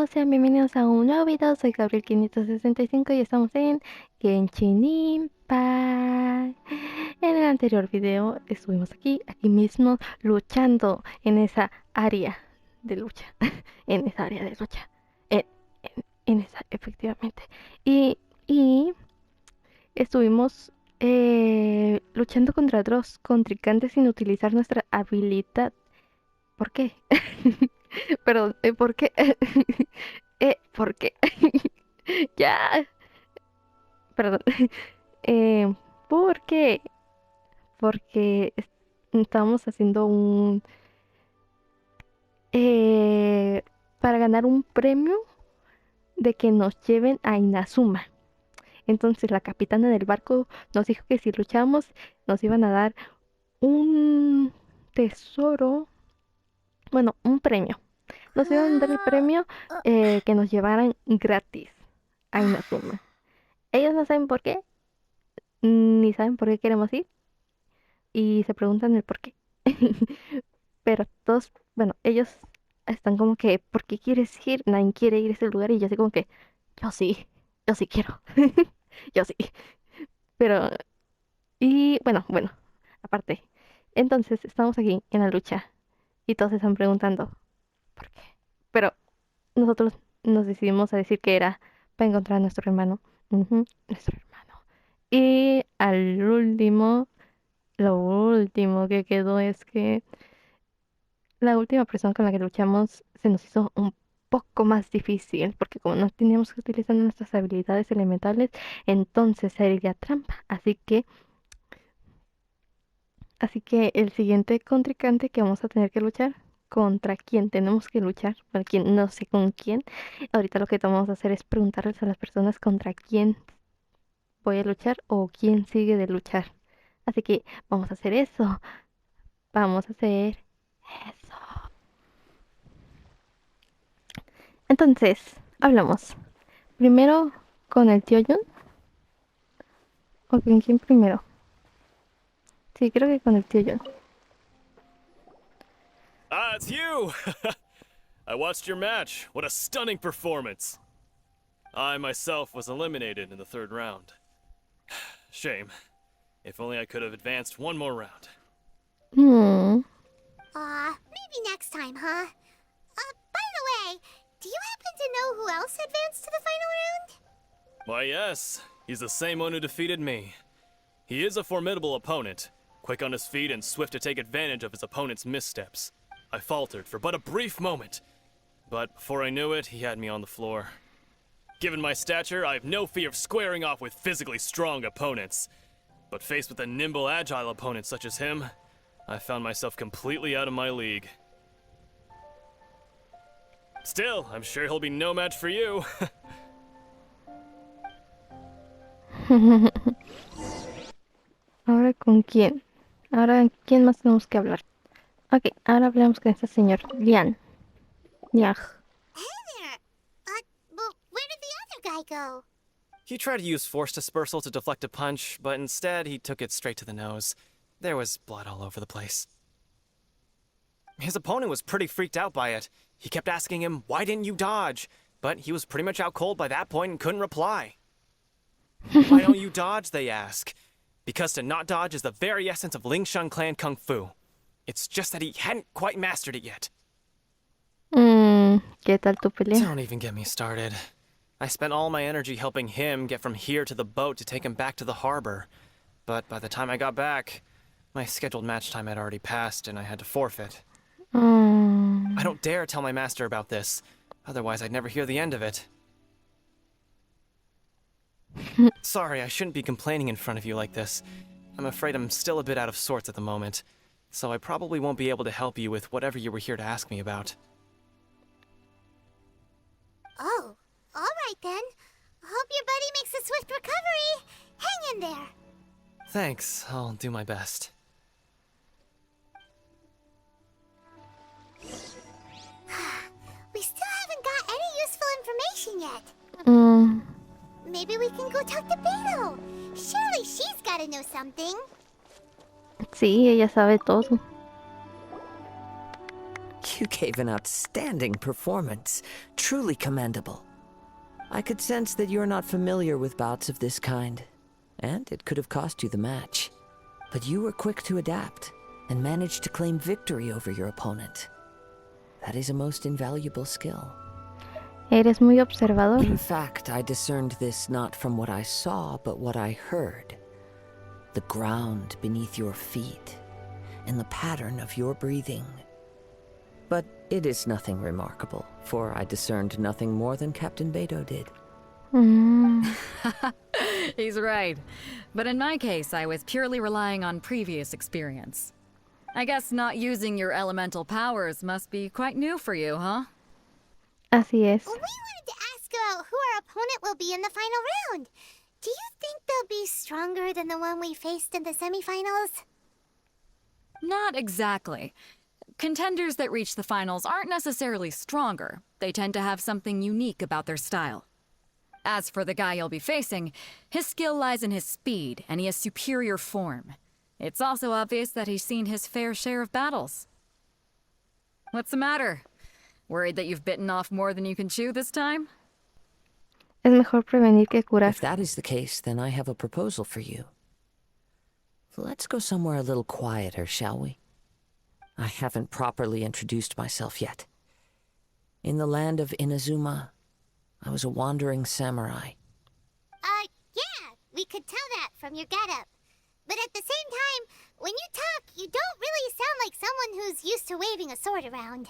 sean bienvenidos a un nuevo video. Soy Gabriel 565 y estamos en Genshin Impact. En el anterior video estuvimos aquí mismo, luchando en esa área de lucha. En esa área de lucha. En, en esa, efectivamente. Y estuvimos luchando contra otros contrincantes sin utilizar nuestra habilidad. ¿Por qué? Perdón, ¿por qué? ¿Por qué? Ya, perdón. Eh, ¿Por qué? Porque estábamos haciendo un... eh, para ganar un premio de que nos lleven a Inazuma. Entonces la capitana del barco nos dijo que si luchábamos nos iban a dar un tesoro, bueno, un premio. Nos iban a dar el premio que nos llevaran gratis a Inazuma. Ellos no saben por qué, ni saben por qué queremos ir, y se preguntan el por qué. Pero todos, bueno, ellos están como que, ¿por qué quieres ir? Nadie quiere ir a ese lugar, y yo así como que, yo sí quiero, yo sí. Pero, y bueno, aparte, entonces estamos aquí en la lucha, y todos se están preguntando, ¿por qué? Pero nosotros nos decidimos a decir que era para encontrar a nuestro hermano. Ujú, nuestro hermano. Y al último, lo último que quedó es que la última persona con la que luchamos se nos hizo un poco más difícil, porque como no teníamos que utilizar nuestras habilidades elementales, entonces sería trampa. Así que el siguiente contrincante que vamos a tener que luchar, contra quién tenemos que luchar, para quien no sé con quién. Ahorita lo que vamos a hacer es preguntarles a las personas contra quién voy a luchar o quién sigue de luchar. Así que vamos a hacer eso. Vamos a hacer eso. Entonces, hablamos. Primero con el tío Jun. ¿O con quién primero? Sí, creo que con el tío Jun. Ah, it's you! I watched your match. What a stunning performance. I myself was eliminated in the third round. Shame. If only I could have advanced one more round. Maybe next time, huh? By the way, do you happen to know who else advanced to the final round? Why, yes. He's the same one who defeated me. He is a formidable opponent, quick on his feet and swift to take advantage of his opponent's missteps. I faltered for but a brief moment, but before I knew it, he had me on the floor. Given my stature, I have no fear of squaring off with physically strong opponents. But faced with a nimble, agile opponent such as him, I found myself completely out of my league. Still, I'm sure he'll be no match for you. ¿Ahora con quién? Ahora, ¿quién más tenemos que hablar? Ok, ahora hablamos con este señor, Lian. Lian. Hey there! Well, where did the other guy go? He tried to use force dispersal to deflect a punch, but instead he took it straight to the nose. There was blood all over the place. His opponent was pretty freaked out by it. He kept asking him, "Why didn't you dodge?" But he was pretty much out cold by that point and couldn't reply. "Why don't you dodge?" they ask. Because to not dodge is the very essence of Lingshan clan kung fu. It's just that he hadn't quite mastered it yet. ¿Qué tal tu pelea? Don't even get me started. I spent all my energy helping him get from here to the boat to take him back to the harbor. But by the time I got back, my scheduled match time had already passed and I had to forfeit. I don't dare tell my master about this, otherwise I'd never hear the end of it. Sorry, I shouldn't be complaining in front of you like this. I'm afraid I'm still a bit out of sorts at the moment, so I probably won't be able to help you with whatever you were here to ask me about. Oh, alright then. Hope your buddy makes a swift recovery. Hang in there. Thanks, I'll do my best. We still haven't got any useful information yet. Maybe we can go talk to Beto. Surely she's gotta know something. Sí, ella sabe todo. You gave an outstanding performance. Truly commendable. I could sense that you're not familiar with bouts of this kind, and it could have cost you the match. But you were quick to adapt, and managed to claim victory over your opponent. That is a most invaluable skill. Eres muy observador. In fact, I discerned this not from what I saw, but what I heard. The ground beneath your feet, and the pattern of your breathing. But it is nothing remarkable, for I discerned nothing more than Captain Beto did. He's right. But in my case, I was purely relying on previous experience. I guess not using your elemental powers must be quite new for you, huh? Así es. Well, we wanted to ask about who our opponent will be in the final round. Do you think they'll be stronger than the one we faced in the semifinals? Not exactly. Contenders that reach the finals aren't necessarily stronger. They tend to have something unique about their style. As for the guy you'll be facing, his skill lies in his speed, and he has superior form. It's also obvious that he's seen his fair share of battles. What's the matter? Worried that you've bitten off more than you can chew this time? Es mejor prevenir que curar. If that is the case, then I have a proposal for you. Let's go somewhere a little quieter, shall we? I haven't properly introduced myself yet. In the land of Inazuma, I was a wandering samurai. Yeah, we could tell that from your getup. But at the same time, when you talk, you don't really sound like someone who's used to waving a sword around.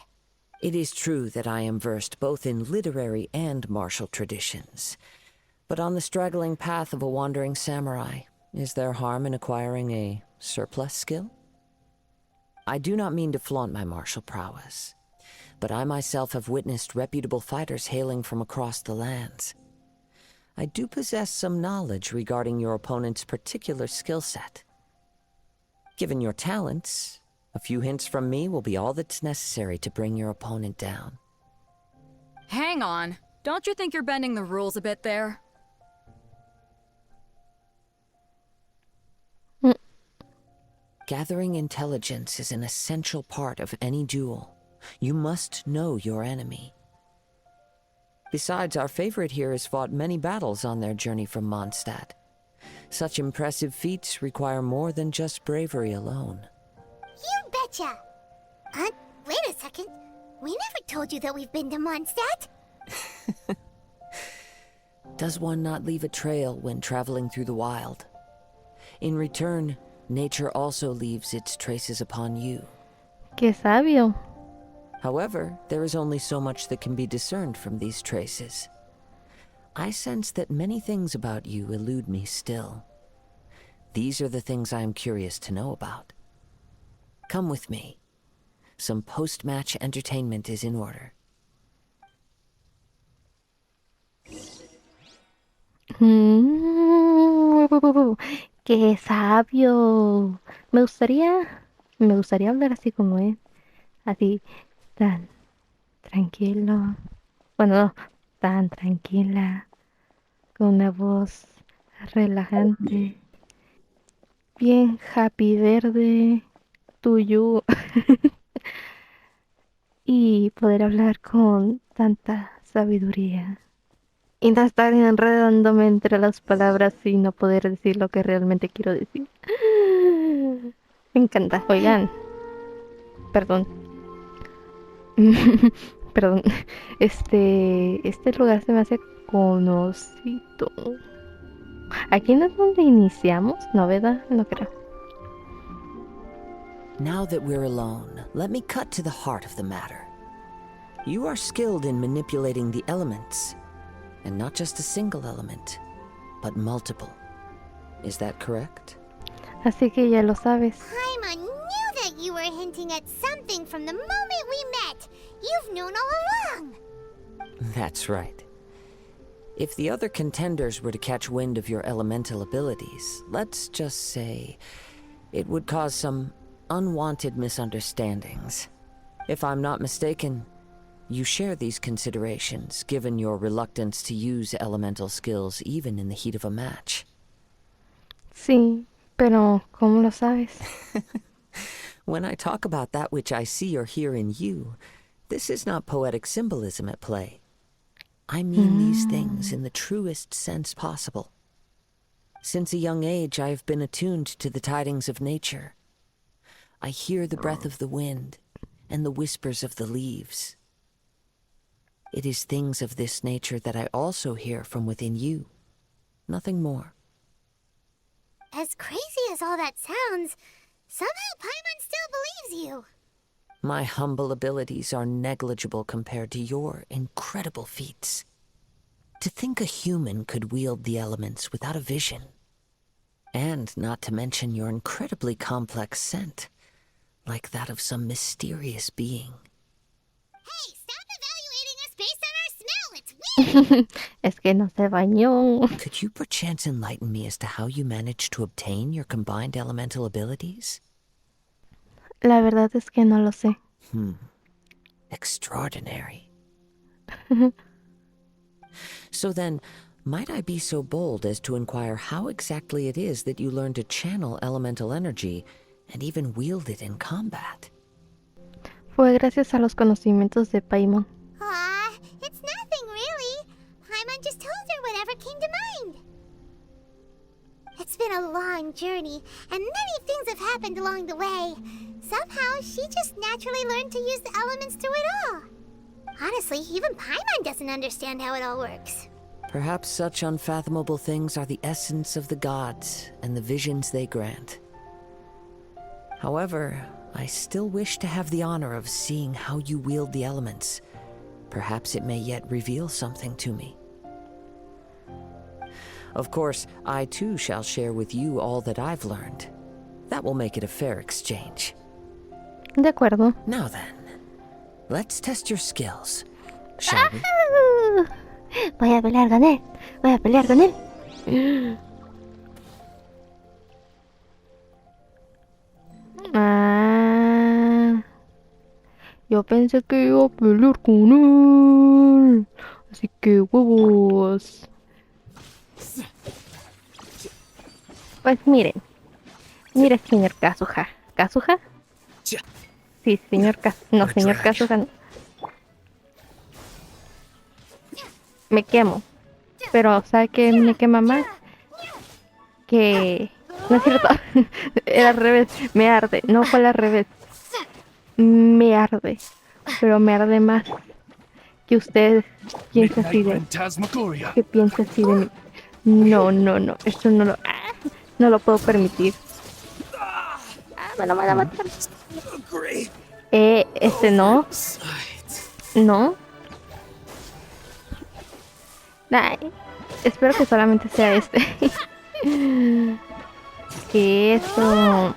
It is true that I am versed both in literary and martial traditions. But on the straggling path of a wandering samurai, is there harm in acquiring a surplus skill? I do not mean to flaunt my martial prowess, but I myself have witnessed reputable fighters hailing from across the lands. I do possess some knowledge regarding your opponent's particular skill set. Given your talents, a few hints from me will be all that's necessary to bring your opponent down. Hang on. Don't you think you're bending the rules a bit there? Gathering intelligence is an essential part of any duel. You must know your enemy. Besides, our favorite here has fought many battles on their journey from Mondstadt. Such impressive feats require more than just bravery alone. You betcha! Wait a second. We never told you that we've been to Mondstadt. Does one not leave a trail when traveling through the wild? In return, nature also leaves its traces upon you. Qué sabio. However, there is only so much that can be discerned from these traces. I sense that many things about you elude me still. These are the things I am curious to know about. Come with me. Some post-match entertainment is in order. Qué sabio. Me gustaría hablar así como él. Así, tan tranquilo. Bueno, no, tan tranquila. Con una voz relajante. Bien happy verde. Tuyo. Y poder hablar con tanta sabiduría. Y no estar enredándome entre las palabras y no poder decir lo que realmente quiero decir. Me encanta. Oigan. Perdón. Perdón. Este lugar se me hace conocido. ¿Aquí no es donde iniciamos? ¿No, verdad? No creo. Now that we're alone, let me cut to the heart of the matter. You are skilled in manipulating the elements, and not just a single element, but multiple. Is that correct? Así que ya lo sabes. Paimon knew that you were hinting at something from the moment we met. You've known all along. That's right. If the other contenders were to catch wind of your elemental abilities, let's just say, it would cause some unwanted misunderstandings. If I'm not mistaken, you share these considerations, given your reluctance to use elemental skills even in the heat of a match. Sí, pero ¿cómo lo sabes? When I talk about that which I see or hear in you, This is not poetic symbolism at play. I mean these things in the truest sense possible. Since a young age, I have been attuned to the tidings of nature. I hear the breath of the wind and the whispers of the leaves. It is things of this nature that I also hear from within you. Nothing more. As crazy as all that sounds, somehow Paimon still believes you. My humble abilities are negligible compared to your incredible feats. To think a human could wield the elements without a vision. And not to mention your incredibly complex scent, like that of some mysterious being. Hey, stop evaluating us based on our smell! It's weird! Es que no se bañó. Could you perchance enlighten me as to how you managed to obtain your combined elemental abilities? La verdad es que no lo sé. Extraordinary. So then, might I be so bold as to inquire how exactly it is that you learn to channel elemental energy and even wield it in combat? Fue gracias a los conocimientos de Paimon. Aw, it's nothing really. Paimon just told her whatever came to mind. It's been a long journey, and many things have happened along the way. Somehow, she just naturally learned to use the elements through it all. Honestly, even Paimon doesn't understand how it all works. Perhaps such unfathomable things are the essence of the gods and the visions they grant. However, I still wish to have the honor of seeing how you wield the elements. Perhaps it may yet reveal something to me. Of course, I too shall share with you all that I've learned. That will make it a fair exchange. De acuerdo. Now then, let's test your skills, shall we? Voy a pelear con él. Voy a pelear con él. Ah, yo pensé que iba a pelear con él. Así que huevos. Pues miren. Mire, señor Kazuha. ¿Kazuha? Sí, señor Kazuha. No, señor Kazuha. No. Me quemo. Pero, ¿sabe qué me quema más? Que... No es cierto. Era al revés. Me arde. No fue al revés. Me arde. Pero me arde más. Que usted piense así de... Que piense así de mí. No, no, no. Esto no lo... no lo puedo permitir. Me lo van a matar. No. No. Ay, espero que solamente sea este. Que eso.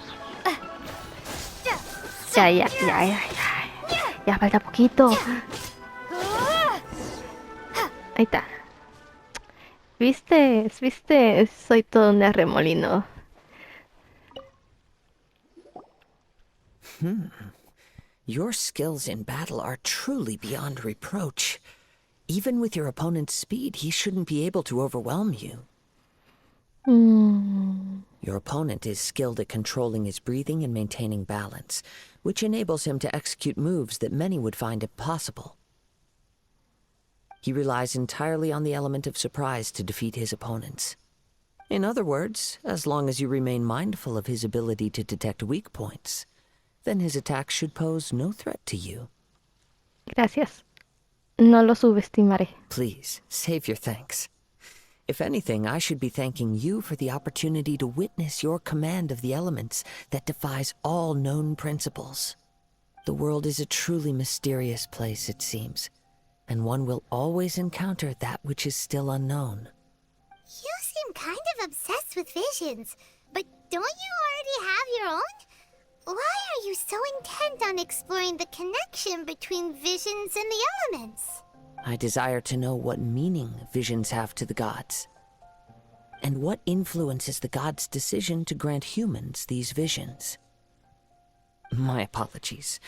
Ya. Ya falta poquito. Ahí está. ¿Viste? Soy todo un arremolino. Your skills in battle are truly beyond reproach. Even with your opponent's speed, he shouldn't be able to overwhelm you. Your opponent is skilled at controlling his breathing and maintaining balance, which enables him to execute moves that many would find impossible. He relies entirely on the element of surprise to defeat his opponents. In other words, as long as you remain mindful of his ability to detect weak points, then his attacks should pose no threat to you. Gracias. No lo subestimaré. Please, save your thanks. If anything, I should be thanking you for the opportunity to witness your command of the elements that defies all known principles. The world is a truly mysterious place, it seems, and one will always encounter that which is still unknown. You seem kind of obsessed with visions, but don't you already have your own? Why are you so intent on exploring the connection between visions and the elements? I desire to know what meaning visions have to the gods, and what influences the gods' decision to grant humans these visions. My apologies.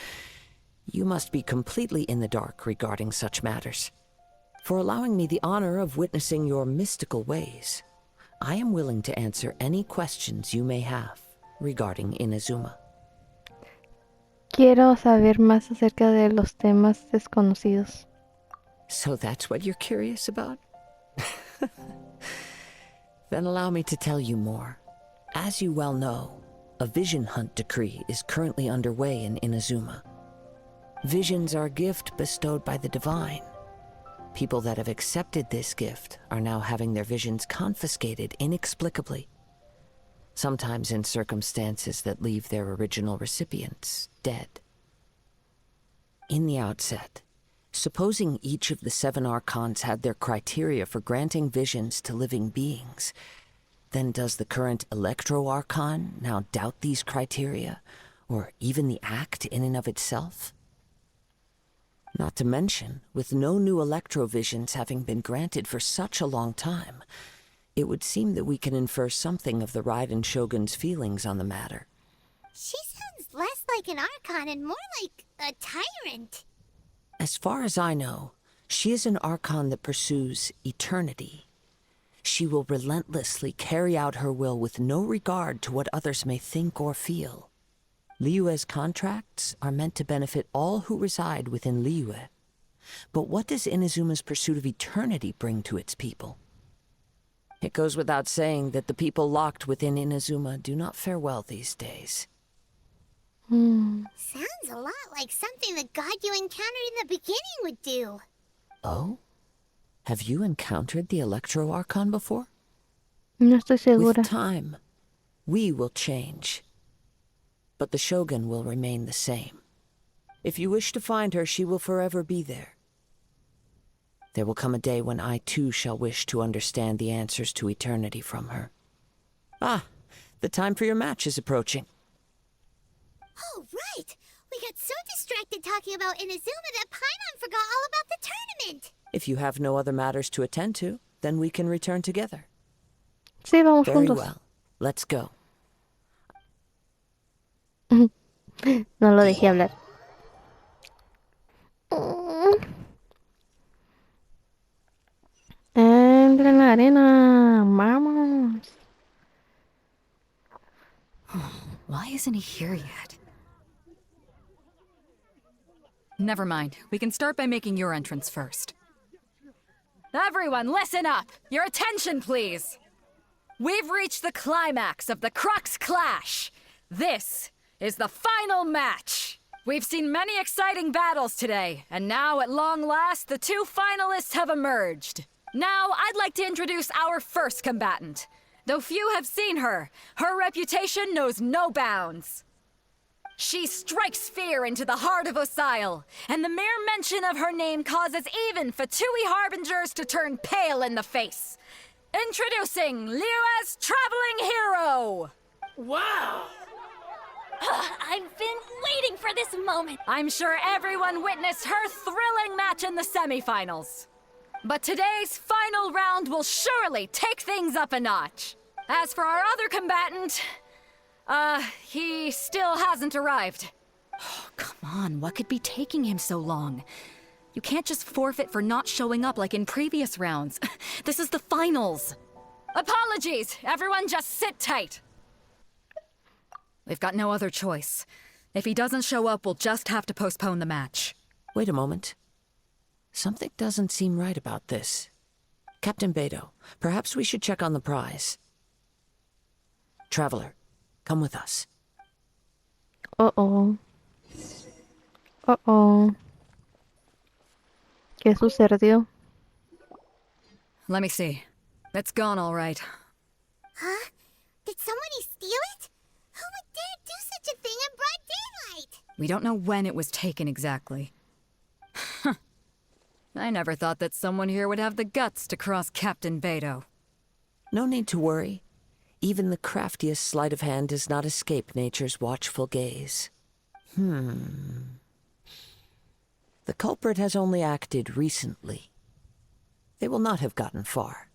You must be completely in the dark regarding such matters. For allowing me the honor of witnessing your mystical ways, I am willing to answer any questions you may have regarding Inazuma. Quiero saber más acerca de los temas desconocidos. So that's what you're curious about? Then allow me to tell you more. As you well know, a vision hunt decree is currently underway in Inazuma. Visions are a gift bestowed by the divine. People that have accepted this gift are now having their visions confiscated inexplicably. Sometimes in circumstances that leave their original recipients dead. In the outset, supposing each of the 7 archons had their criteria for granting visions to living beings, then does the current Electro-Archon now doubt these criteria, or even the act in and of itself? Not to mention, with no new Electro-Visions having been granted for such a long time, it would seem that we can infer something of the Raiden Shogun's feelings on the matter. She sounds less like an Archon and more like a tyrant. As far as I know, she is an Archon that pursues eternity. She will relentlessly carry out her will with no regard to what others may think or feel. Liyue's contracts are meant to benefit all who reside within Liyue. But what does Inazuma's pursuit of eternity bring to its people? It goes without saying that the people locked within Inazuma do not fare well these days. Sounds a lot like something the god you encountered in the beginning would do. Oh? Have you encountered the Electro-Archon before? No estoy segura. With time, we will change. But the Shogun will remain the same. If you wish to find her, she will forever be there. There will come a day when I too shall wish to understand the answers to eternity from her. Ah, the time for your match is approaching. Oh, right! We got so distracted talking about Inazuma that Paimon forgot all about the tournament! If you have no other matters to attend to, then we can return together. Sí, vamos Very juntos. well. Let's go. No lo dejé hablar. Entra en la arena. Vamos. Why isn't he here yet? Never mind. We can start by making your entrance first. Everyone, listen up! Your attention, please! We've reached the climax of the Crux Clash! This is the final match! We've seen many exciting battles today, and now, at long last, the 2 finalists have emerged. Now, I'd like to introduce our first combatant. Though few have seen her, her reputation knows no bounds. She strikes fear into the heart of Osile, and the mere mention of her name causes even Fatui Harbingers to turn pale in the face. Introducing Liyue's traveling hero! Wow! I've been waiting for this moment! I'm sure everyone witnessed her thrilling match in the semifinals. But today's final round will surely take things up a notch. As for our other combatant, he still hasn't arrived. Oh, come on, what could be taking him so long? You can't just forfeit for not showing up like in previous rounds. This is the finals. Apologies, everyone just sit tight. We've got no other choice. If he doesn't show up, we'll just have to postpone the match. Wait a moment. Something doesn't seem right about this. Captain Beto, perhaps we should check on the prize. Traveler, come with us. Uh-oh. Uh-oh. ¿Qué sucedió? Let me see. It's gone all right. Huh? Did somebody steal it? Who would dare do such a thing in broad daylight? We don't know when it was taken exactly. I never thought that someone here would have the guts to cross Captain Beto. No need to worry. Even the craftiest sleight of hand does not escape nature's watchful gaze. The culprit has only acted recently. They will not have gotten far.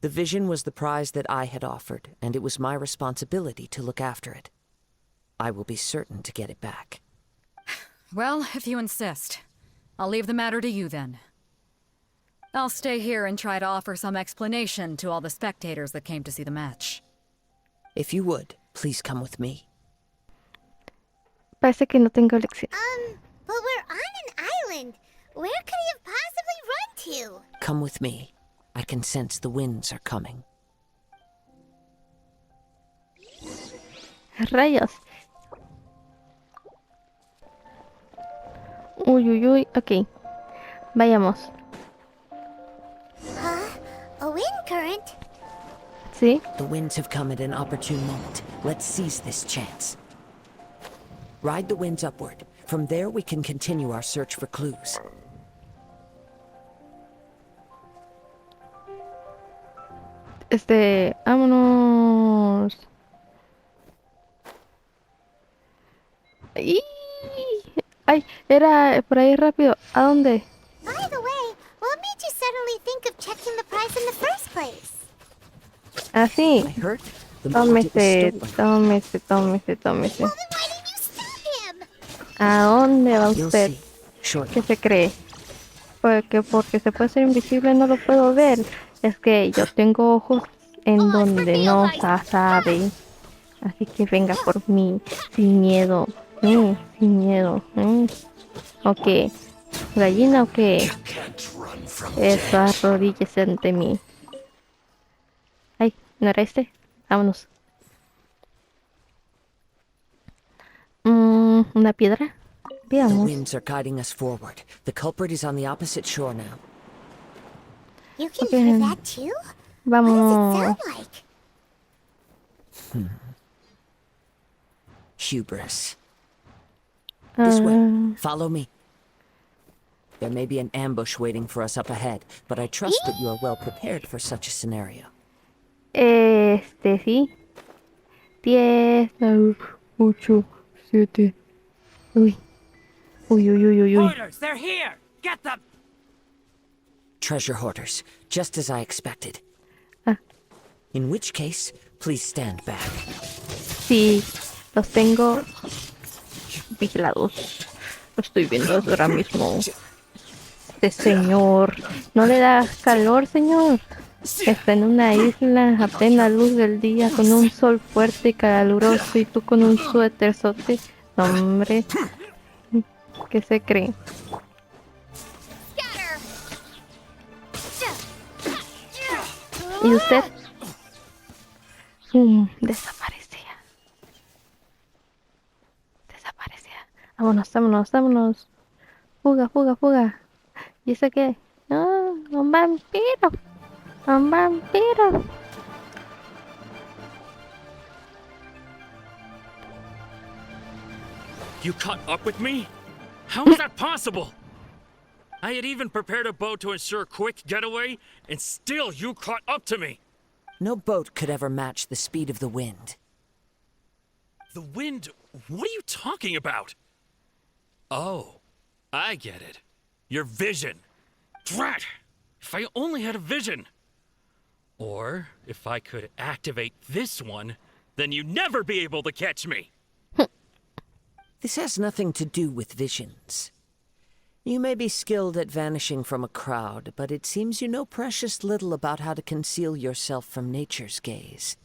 The vision was the prize that I had offered, and it was my responsibility to look after it. I will be certain to get it back. Well, if you insist. I'll leave the matter to you then. I'll stay here and try to offer some explanation to all the spectators that came to see the match. If you would, please come with me. Parece que no tengo elección. But we're on an island. Where could he have possibly run to? Come with me. I can sense the winds are coming. Rayos. Uy, uy, uy. Ok. Vayamos. Huh? A wind current? ¿Sí? The winds have come at an opportune moment. Let's seize this chance. Ride the winds upward. From there, we can continue our search for clues. Vámonos. ¡Ih! Ay, era por ahí rápido. ¿A dónde? By the way, what made you suddenly think of checking the price in the first place? Así. I heard the moment it was Tómese, stolen. tómese, tómese, tómese. Well, then why didn't you stop him? ¿A dónde va You'll usted? see. Shortly. ¿Qué se cree? Porque se puede ser invisible no lo puedo ver. Es que yo tengo ojos en donde no se sabe. Así que venga por mí, sin miedo. Sin miedo. Ok. ¿Gallina o qué? Eso, arrodíllese ante mí. Ay, ¿no era este? Vámonos. ¿Una piedra? The Veamos. winds are guiding us forward. The culprit is on the opposite shore now. You can Okay. hear that too? What does it Vamos. sound like? Hubris. This way. Ah, Follow me. There may be an ambush waiting for us up ahead, but I trust that you are well prepared for such a scenario. sí. 10, 9, 8, 7. Uy. Uy, uy, uy, uy, uy. Hoarders, they're here! Get them! Treasure hoarders, just as I expected. Ah. In which case, please stand back. Sí, los tengo vigilados. Lo estoy viendo ahora mismo. Este señor. ¿No le da calor, señor? Está en una isla a plena luz del día con un sol fuerte y caluroso y tú con un suéterzote. No, hombre. ¿Qué se cree? ¿Y usted? Desaparecía. Vámonos, vámonos, vámonos. Fuga, fuga, fuga. ¿Y eso qué? Ah, un vampiro. Un vampiro. You caught up with me? How is that possible? I had even prepared a boat to ensure a quick getaway, and still you caught up to me! No boat could ever match the speed of the wind. The wind? What are you talking about? Oh, I get it. Your vision. Drat! If I only had a vision! Or, if I could activate this one, then you'd never be able to catch me! This has nothing to do with visions. You may be skilled at vanishing from a crowd, but it seems you know precious little about how to conceal yourself from nature's gaze.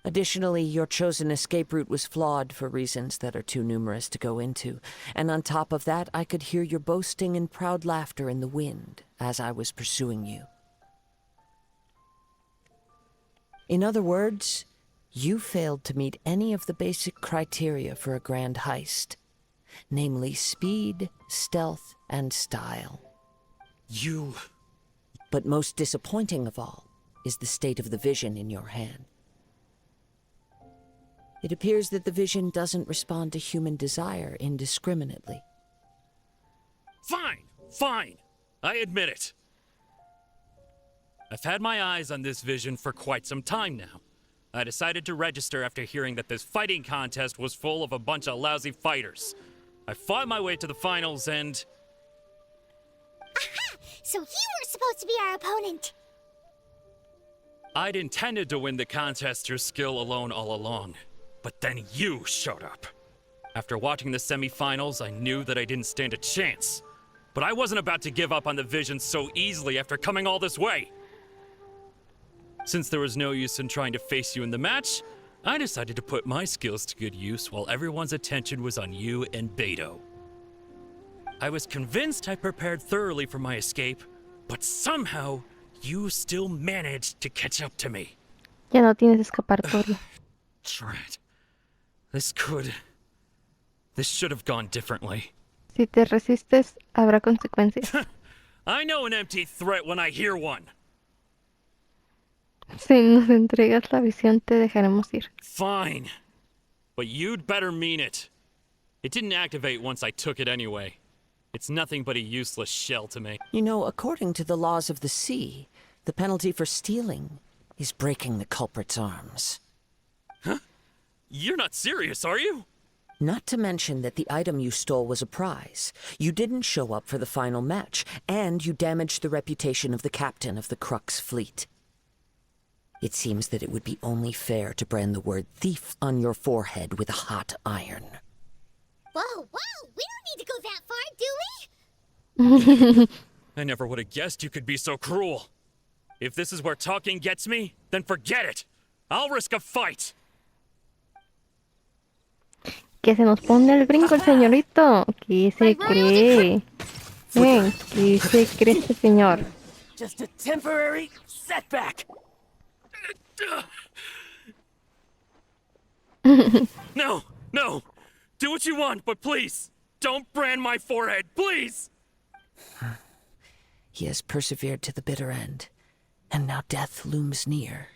Additionally, your chosen escape route was flawed for reasons that are too numerous to go into, and on top of that, I could hear your boasting and proud laughter in the wind as I was pursuing you. In other words, you failed to meet any of the basic criteria for a grand heist, namely speed, stealth, and style. You... But most disappointing of all is the state of the vision in your hand. It appears that the vision doesn't respond to human desire indiscriminately. Fine, fine. I admit it. I've had my eyes on this vision for quite some time now. I decided to register after hearing that this fighting contest was full of a bunch of lousy fighters. I fought my way to the finals and... Aha! So you were supposed to be our opponent! I'd intended to win the contest through skill alone all along. But then you showed up. After watching the semi-finals, I knew that I didn't stand a chance. But I wasn't about to give up on the vision so easily after coming all this way. Since there was no use in trying to face you in the match, I decided to put my skills to good use while everyone's attention was on you and Beto. I was convinced I prepared thoroughly for my escape, but somehow you still managed to catch up to me. Ya no tienes escapatoria. Drat. This should have gone differently. Si te resistes, habrá consecuencias. I know an empty threat when I hear one. Si nos entregas la visión, te dejaremos ir. Fine. But you'd better mean it. It didn't activate once I took it anyway. It's nothing but a useless shell to me. You know, according to the laws of the sea, the penalty for stealing is breaking the culprit's arms. Huh? You're not serious, are you? Not to mention that the item you stole was a prize. You didn't show up for the final match, and you damaged the reputation of the captain of the Crux fleet. It seems that it would be only fair to brand the word thief on your forehead with a hot iron. Whoa, whoa! We don't need to go that far, do we? I never would have guessed you could be so cruel. If this is where talking gets me, then forget it. I'll risk a fight. Que se nos pone el brinco el señorito. ¿Qué se cree? Ven, ¿qué se cree este señor? Just a temporary setback. No, no. Do what you want, but please, don't brand my forehead, please! He has persevered to the bitter end, and now death looms near.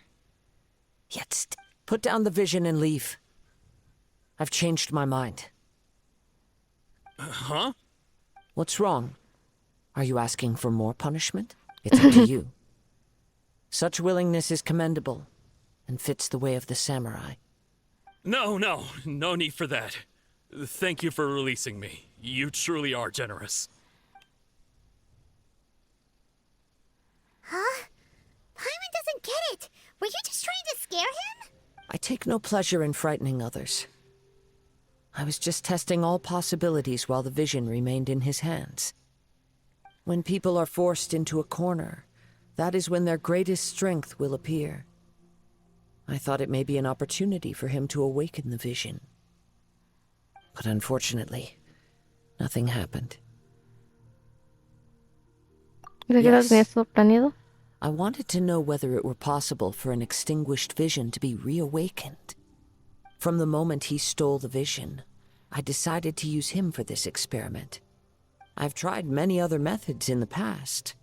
Yet, put down the vision and leave. I've changed my mind. Huh? What's wrong? Are you asking for more punishment? It's up to you. Such willingness is commendable, and fits the way of the samurai. No need for that. Thank you for releasing me. You truly are generous. Huh? Paimon doesn't get it. Were you just trying to scare him? I take no pleasure in frightening others. I was just testing all possibilities while the vision remained in his hands. When people are forced into a corner, that is when their greatest strength will appear. I thought it may be an opportunity for him to awaken the vision. But unfortunately, nothing happened. ¿Crees que eso planeado? I wanted to know whether it were possible for an extinguished vision to be reawakened. From the moment he stole the vision, I decided to use him for this experiment. I've tried many other methods in the past,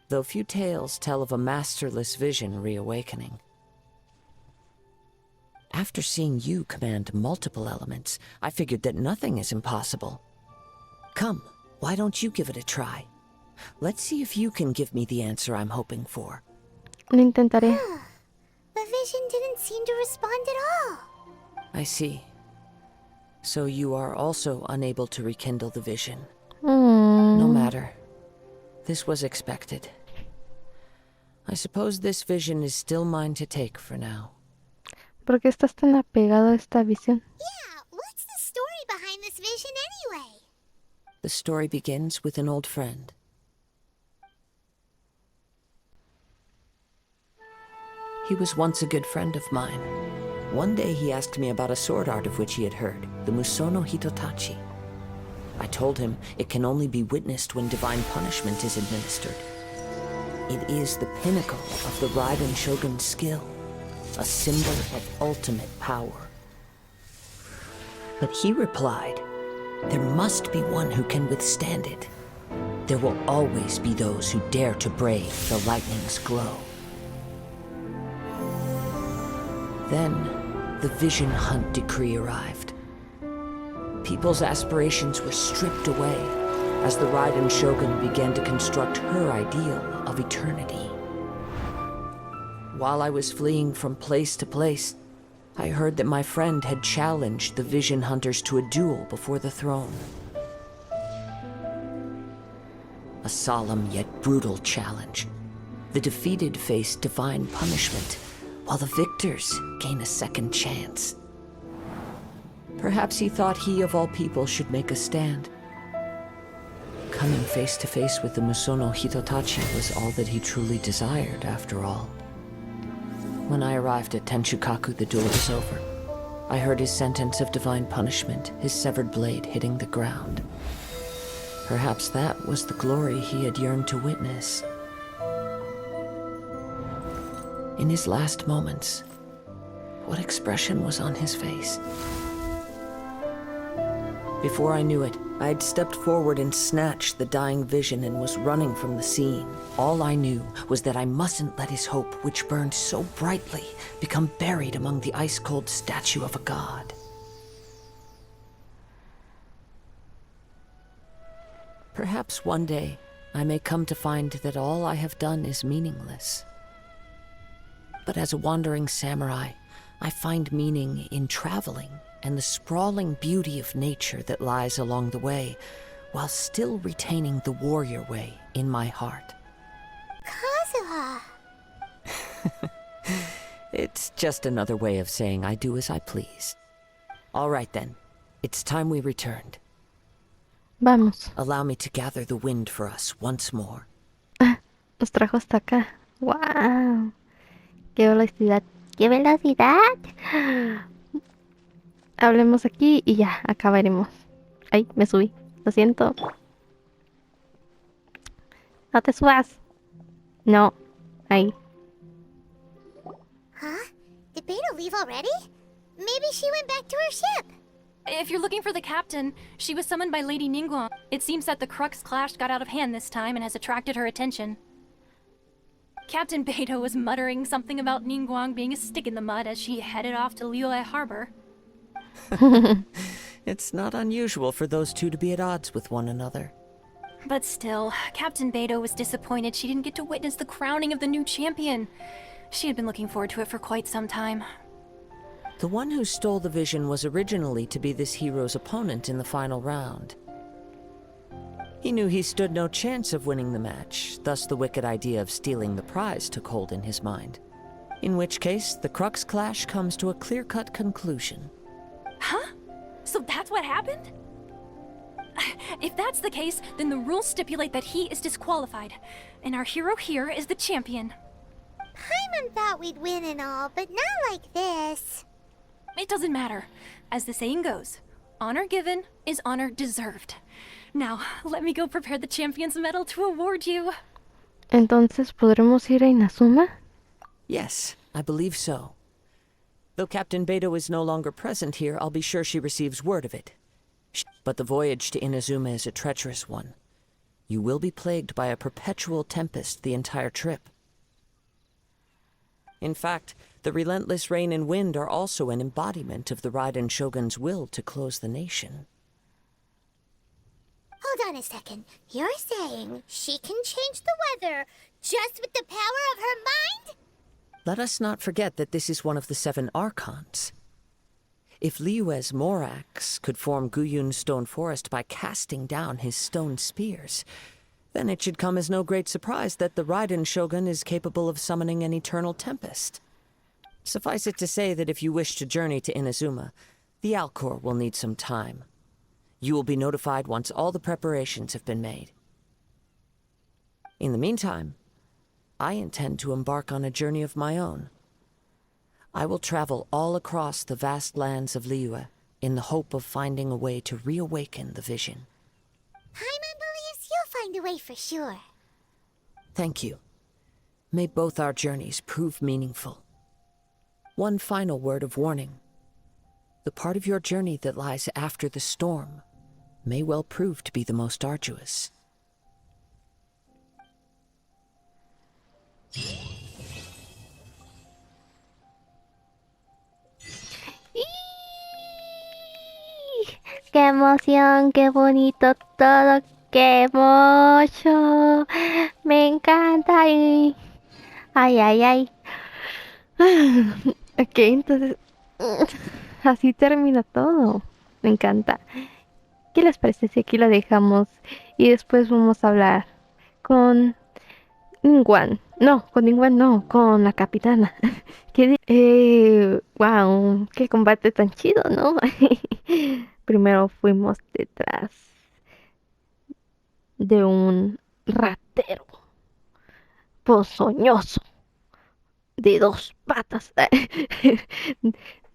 though few tales tell of a masterless vision reawakening. After seeing you command multiple elements, I figured that nothing is impossible. Come, why don't you give it a try? Let's see if you can give me the answer I'm hoping for. Lo intentaré. The vision didn't seem to respond at all. I see. So you are also unable to rekindle the vision. No matter. This was expected. I suppose this vision is still mine to take for now. ¿Por qué estás tan apegado a esta visión? Yeah, what's the story behind this vision anyway? The story begins with an old friend. He was once a good friend of mine. One day he asked me about a sword art of which he had heard, the Musono Hitotachi. I told him it can only be witnessed when divine punishment is administered. It is the pinnacle of the Raiden Shogun's skill, a symbol of ultimate power. But he replied, there must be one who can withstand it. There will always be those who dare to brave the lightning's glow. Then, the Vision Hunt decree arrived. People's aspirations were stripped away as the Raiden Shogun began to construct her ideal of eternity. While I was fleeing from place to place, I heard that my friend had challenged the Vision Hunters to a duel before the throne. A solemn yet brutal challenge. The defeated face divine punishment, while the victors gain a second chance. Perhaps he thought he of all people should make a stand. Coming face to face with the Musono Hitotachi was all that he truly desired, after all. When I arrived at Tenshukaku, the duel was over. I heard his sentence of divine punishment, his severed blade hitting the ground. Perhaps that was the glory he had yearned to witness. In his last moments, what expression was on his face? Before I knew it, I had stepped forward and snatched the dying vision and was running from the scene. All I knew was that I mustn't let his hope, which burned so brightly, become buried among the ice-cold statue of a god. Perhaps one day, I may come to find that all I have done is meaningless. But as a wandering samurai, I find meaning in traveling and the sprawling beauty of nature that lies along the way, while still retaining the warrior way in my heart. Kazuha! It's just another way of saying I do as I please. All right then, it's time we returned. Vamos. Allow me to gather the wind for us once more. Nos trajo hasta acá. ¡Wow! ¡Qué velocidad! ¡Qué velocidad! Hablemos aquí y ya, acabaremos. Ay, me subí. Lo siento. No te subas. No. Ahí. Huh? Did Beta leave already? Maybe she went back to her ship. If you're looking for the captain, she was summoned by Lady Ningguang. It seems that the Crux clash got out of hand this time and has attracted her attention. Captain Beto was muttering something about Ningguang being a stick in the mud as she headed off to Liyue Harbor. It's not unusual for those two to be at odds with one another. But still, Captain Beto was disappointed she didn't get to witness the crowning of the new champion. She had been looking forward to it for quite some time. The one who stole the vision was originally to be this hero's opponent in the final round. He knew he stood no chance of winning the match, thus the wicked idea of stealing the prize took hold in his mind. In which case, the Crux clash comes to a clear-cut conclusion. Huh? So that's what happened? If that's the case, then the rules stipulate that he is disqualified, and our hero here is the champion. Paimon thought we'd win and all, but not like this. It doesn't matter. As the saying goes, honor given is honor deserved. Now, let me go prepare the champion's medal to award you. Entonces, ¿podremos ir a Inazuma? Yes, I believe so. Though Captain Beto is no longer present here, I'll be sure she receives word of it. But the voyage to Inazuma is a treacherous one. You will be plagued by a perpetual tempest the entire trip. In fact, the relentless rain and wind are also an embodiment of the Raiden Shogun's will to close the nation. Hold on a second. You're saying she can change the weather just with the power of her mind? Let us not forget that this is one of the 7 Archons. If Liyue's Morax could form Guyun's stone forest by casting down his stone spears, then it should come as no great surprise that the Raiden Shogun is capable of summoning an eternal tempest. Suffice it to say that if you wish to journey to Inazuma, the Alcor will need some time. You will be notified once all the preparations have been made. In the meantime, I intend to embark on a journey of my own. I will travel all across the vast lands of Liyue in the hope of finding a way to reawaken the vision. Paimon believes you'll find a way for sure. Thank you. May both our journeys prove meaningful. One final word of warning. The part of your journey that lies after the storm may well prove to be the most arduous. ¡Qué emoción! ¡Qué bonito todo! ¡Qué hermoso! Me encanta. Ay, ay, ay. Ok, entonces así termina todo. Me encanta. ¿Qué les parece si aquí la dejamos? Y después vamos a hablar con Ningguang. No, con Ningguang no, con la capitana. Wow, qué combate tan chido, ¿no? Primero fuimos detrás de un ratero ponzoñoso. de dos patas.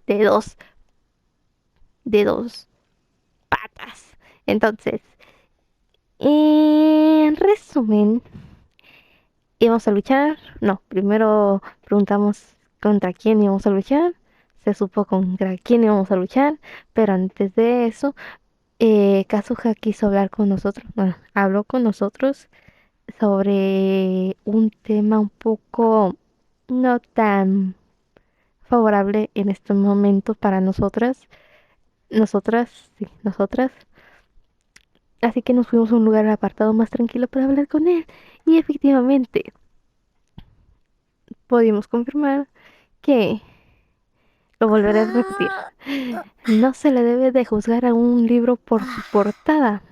De dos, de dos patas. Entonces, en resumen, íbamos a luchar. No, primero preguntamos contra quién íbamos a luchar. Se supo contra quién íbamos a luchar. Pero antes de eso, Kazuha quiso hablar con nosotros. Bueno, habló con nosotros sobre un tema un poco no tan favorable en estos momentos para nosotras. Nosotras, sí, nosotras. Así que nos fuimos a un lugar apartado más tranquilo para hablar con él. Y efectivamente, pudimos confirmar que, lo volveré a repetir, no se le debe de juzgar a un libro por su portada.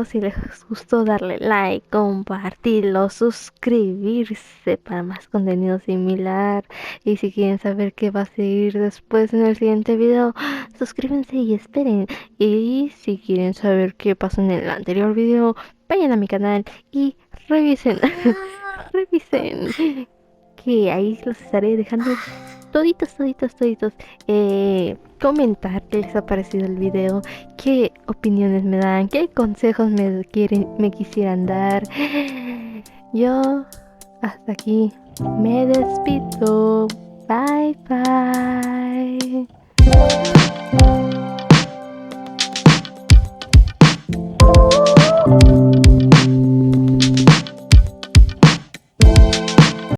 Si les gustó, darle like, compartirlo, suscribirse para más contenido similar. Y si quieren saber qué va a seguir después en el siguiente video, suscríbanse y esperen. Y si quieren saber qué pasó en el anterior video, vayan a mi canal y revisen, revisen, que ahí los estaré dejando toditos. Comentar qué les ha parecido el video, qué opiniones me dan, qué consejos me quisieran dar. Yo hasta aquí me despido. Bye bye.